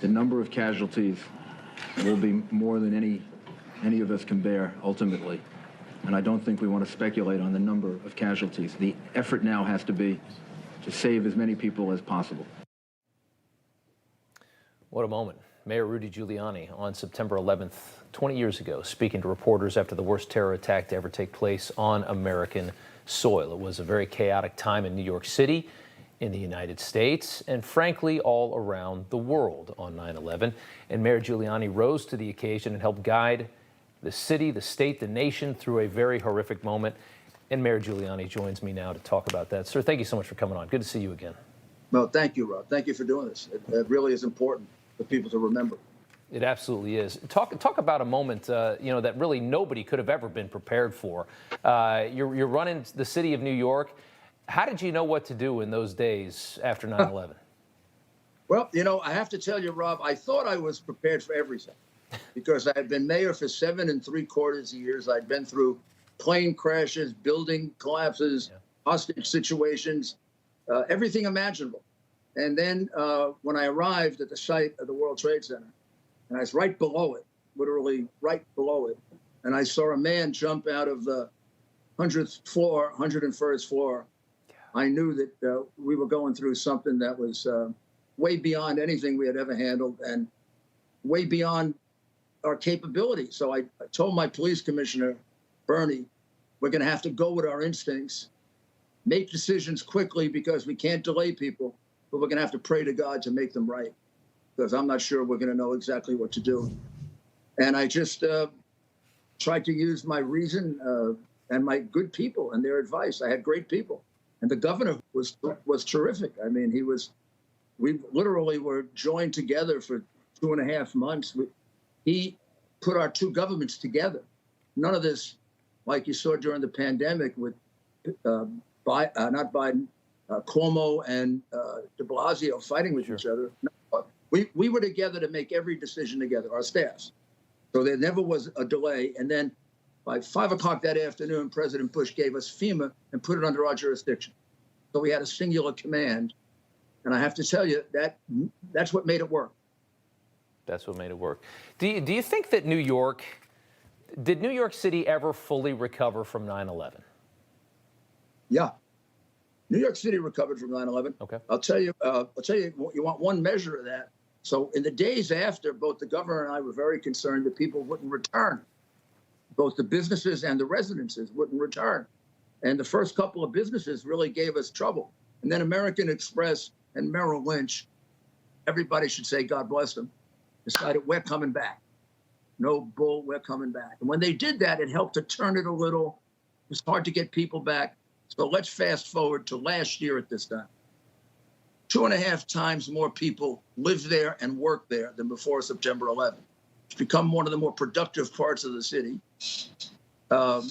The number of casualties will be more than any of us can bear ultimately. And I don't think we want to speculate on the number of casualties. The effort now has to be to save as many people as possible. What a moment. Mayor Rudy Giuliani on September 11th, 20 years ago, speaking to reporters after the worst terror attack to ever take place on American soil. It was a very chaotic time in New York City, in the United States, and frankly, all around the world on 9/11. And Mayor Giuliani rose to the occasion and helped guide the city, the state, the nation through a very horrific moment. And Mayor Giuliani joins me now to talk about that. Sir, thank you so much for coming on. Good to see you again. No, thank you, Rob. Thank you for doing this. It really is important for people to remember. It absolutely is. Talk about a moment, that really nobody could have ever been prepared for. You're running the city of New York. How did you know what to do in those days after 9/11? Well, I have to tell you, Rob, I thought I was prepared for everything because I had been mayor for 7 3/4 years. I'd been through plane crashes, building collapses, hostage situations, everything imaginable. And then when I arrived at the site of the World Trade Center, and I was right below it, literally right below it, and I saw a man jump out of the 101st floor, I knew that we were going through something that was way beyond anything we had ever handled and way beyond our capability. So I told my police commissioner, Bernie, we're going to have to go with our instincts, make decisions quickly because we can't delay people, but we're going to have to pray to God to make them right because I'm not sure we're going to know exactly what to do. And I just tried to use my reason and my good people and their advice. I had great people. And the governor was terrific. I mean, we literally were joined together for 2.5 months. He put our two governments together. None of this, like you saw during the pandemic with not Biden, Cuomo and de Blasio fighting with each other. No, we were together to make every decision together, our staffs. So there never was a delay. And then by 5 o'clock that afternoon, President Bush gave us FEMA and put it under our jurisdiction. So we had a singular command. And I have to tell you, that's what made it work. That's what made it work. Do you think that did New York City ever fully recover from 9/11? Yeah. New York City recovered from 9/11. Okay. I'll tell you, you want one measure of that. So in the days after, both the governor and I were very concerned that people wouldn't return. Both the businesses and the residences wouldn't return. And the first couple of businesses really gave us trouble. And then American Express and Merrill Lynch, everybody should say God bless them, decided we're coming back. No bull, we're coming back. And when they did that, it helped to turn it a little. It was hard to get people back. So let's fast forward to last year at this time. 2.5 times more people live there and work there than before September 11th. It's become one of the more productive parts of the city. The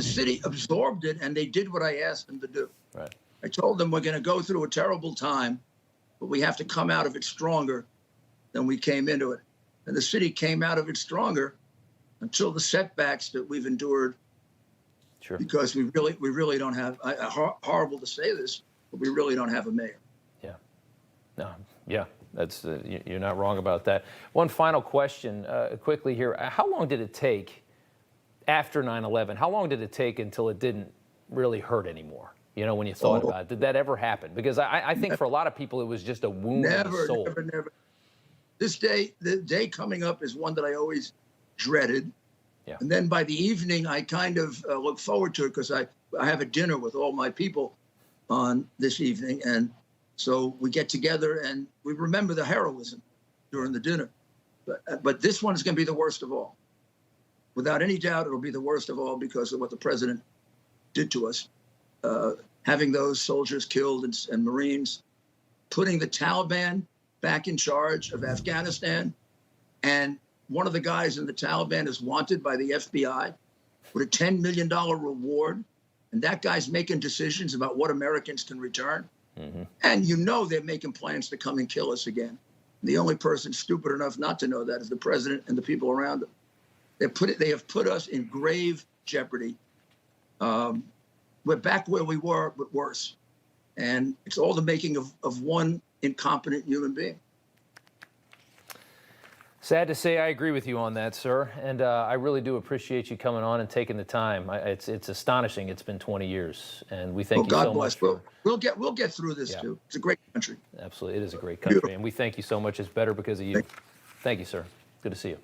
city absorbed it, and they did what I asked them to do. Right. I told them we're going to go through a terrible time, but we have to come out of it stronger than we came into it. And the city came out of it stronger until the setbacks that we've endured. Sure. Because we really don't have. Horrible to say this, but we really don't have a mayor. Yeah. No. Yeah. That's you're not wrong about that. One final question, quickly here. How long did it take after 9/11? How long did it take until it didn't really hurt anymore? When you thought about it, did that ever happen? Because I think for a lot of people, it was just a wound in the soul. Never. The day coming up is one that I always dreaded. Yeah. And then by the evening, I kind of look forward to it because I have a dinner with all my people on this evening. And so we get together and we remember the heroism during the dinner. But this one is going to be the worst of all. Without any doubt, it'll be the worst of all because of what the president did to us. Having those soldiers killed and Marines, putting the Taliban back in charge of Afghanistan. And one of the guys in the Taliban is wanted by the FBI with a $10 million reward. And that guy's making decisions about what Americans can return. Mm-hmm. And they're making plans to come and kill us again. The only person stupid enough not to know that is the president and the people around him. They have put us in grave jeopardy. We're back where we were, but worse. And it's all the making of one incompetent human being. Sad to say I agree with you on that, sir. And I really do appreciate you coming on and taking the time. It's astonishing. It's been 20 years, and we thank you God so bless. much. For, we'll get through this too. It's a great country. absolutely. It is a great country, and we thank you so much. It's better because of you. Thank you, sir. Good to see you.